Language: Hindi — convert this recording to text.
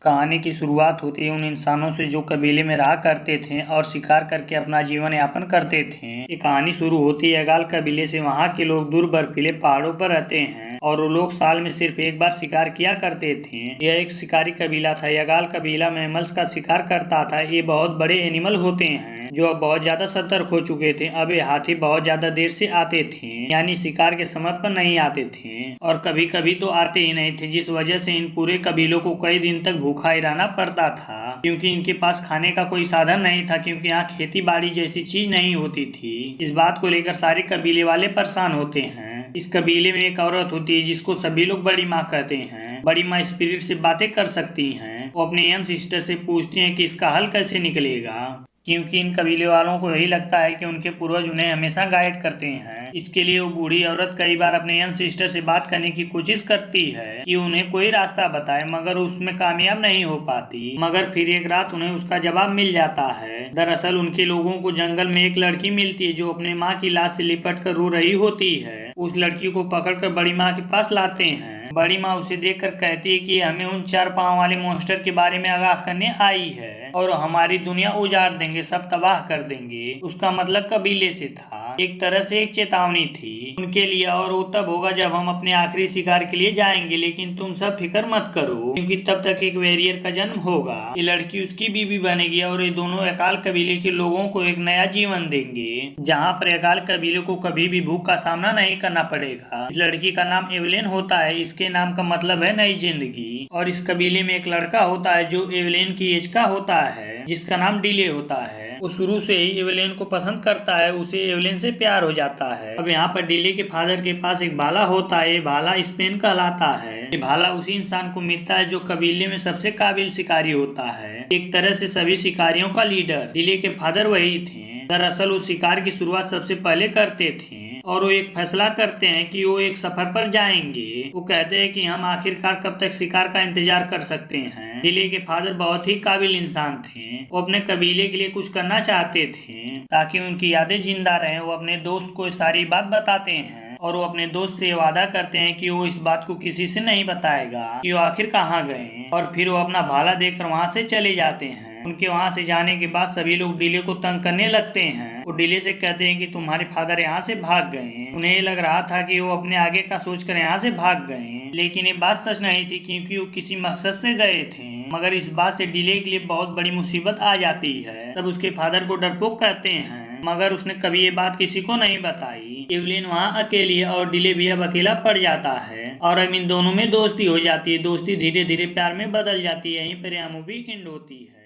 कहानी की शुरुआत होती है उन इंसानों से जो कबीले में रहा करते थे और शिकार करके अपना जीवन यापन करते थे। ये कहानी शुरू होती है यगाल कबीले से। वहाँ के लोग दूर बर्फीले पहाड़ों पर रहते हैं और वो लोग साल में सिर्फ एक बार शिकार किया करते थे। यह एक शिकारी कबीला था। यगाल कबीला मैमल्स का शिकार करता था। ये बहुत बड़े एनिमल होते हैं जो अब बहुत ज्यादा सतर्क हो चुके थे। अब ये हाथी बहुत ज्यादा देर से आते थे, यानी शिकार के समय पर नहीं आते थे, और कभी कभी तो आते ही नहीं थे, जिस वजह से इन पूरे कबीलों को कई दिन तक भूखा ही रहना पड़ता था, क्योंकि इनके पास खाने का कोई साधन नहीं था, क्योंकि यहाँ खेती बाड़ी जैसी चीज नहीं होती थी। इस बात को लेकर सारे कबीले वाले परेशान होते हैं। इस कबीले में एक औरत होती है जिसको सभी लोग बड़ी माँ कहते हैं। बड़ी माँ स्पिरिट से बातें कर सकती हैं। वो अपने यंग सिस्टर से पूछती हैं कि इसका हल कैसे निकलेगा, क्योंकि इन कबीले वालों को यही लगता है कि उनके पूर्वज उन्हें हमेशा गाइड करते हैं। इसके लिए वो बूढ़ी औरत कई बार अपने यंग सिस्टर से बात करने की कोशिश करती है कि उन्हें कोई रास्ता बताए, मगर उसमें कामयाब नहीं हो पाती। मगर फिर एक रात उन्हें उसका जवाब मिल जाता है। दरअसल उनके लोगों को जंगल में एक लड़की मिलती है जो अपने माँ की लाश से लिपट कर रो रही होती है। उस लड़की को पकड़कर बड़ी माँ के पास लाते हैं। बड़ी माँ उसे देखकर कहती है कि हमें उन 4 पांव वाले मॉन्स्टर के बारे में आगाह करने आई है और हमारी दुनिया उजाड़ देंगे, सब तबाह कर देंगे। उसका मतलब कबीले से था, एक तरह से एक चेतावनी थी उनके लिए। और वो तब होगा जब हम अपने आखिरी शिकार के लिए जाएंगे, लेकिन तुम सब फिक्र मत करो, क्योंकि तब तक एक वॉरियर का जन्म होगा। ये लड़की उसकी बीवी बनेगी और ये दोनों अकाल कबीले के लोगों को एक नया जीवन देंगे, जहाँ पर अकाल कबीले को कभी भी भूख का सामना नहीं करना पड़ेगा। इस लड़की का नाम एवलिन होता है। इसके नाम का मतलब है नई जिंदगी। और इस कबीले में एक लड़का होता है जो एवलिन की एज का होता है, जिसका नाम डिले होता है। वो शुरू से ही एवलिन को पसंद करता है, उसे एवलिन से प्यार हो जाता है। अब यहाँ पर डिले के फादर के पास एक भाला होता है। ये भाला स्पेन कहलाता है। ये भाला उसी इंसान को मिलता है जो कबीले में सबसे काबिल शिकारी होता है, एक तरह से सभी शिकारियों का लीडर। डिले के फादर वही थे। दरअसल वो शिकार की शुरुआत सबसे पहले करते थे और वो एक फैसला करते हैं कि वो एक सफर पर जाएंगे। वो कहते हैं कि हम आखिरकार कब तक शिकार का इंतजार कर सकते हैं। डिले के फादर बहुत ही काबिल इंसान थे। वो अपने कबीले के लिए कुछ करना चाहते थे ताकि उनकी यादें जिंदा रहें। वो अपने दोस्त को सारी बात बताते हैं और वो अपने दोस्त से वादा करते हैं कि वो इस बात को किसी से नहीं बताएगा कि वो आखिर कहाँ गए। और फिर वो अपना भाला देकर वहाँ से चले जाते हैं। उनके वहाँ से जाने के बाद सभी लोग डिले को तंग करने लगते हैं। वो डिले से कहते हैं कि तुम्हारे फादर यहाँ से भाग गए। उन्हें ये लग रहा था कि वो अपने आगे का सोचकर यहाँ से भाग गए, लेकिन ये बात सच नहीं थी, क्योंकि वो किसी मकसद से गए थे। मगर इस बात से डिले के लिए बहुत बड़ी मुसीबत आ जाती है। तब उसके फादर को डरपोक कहते हैं, मगर उसने कभी ये बात किसी को नहीं बताई। एवलिन वहाँ अकेली है और डिले भी अब अकेला पड़ जाता है और अब इन दोनों में दोस्ती हो जाती है। दोस्ती धीरे धीरे प्यार में बदल जाती है। यहीं पर यह मूवी एंड होती है।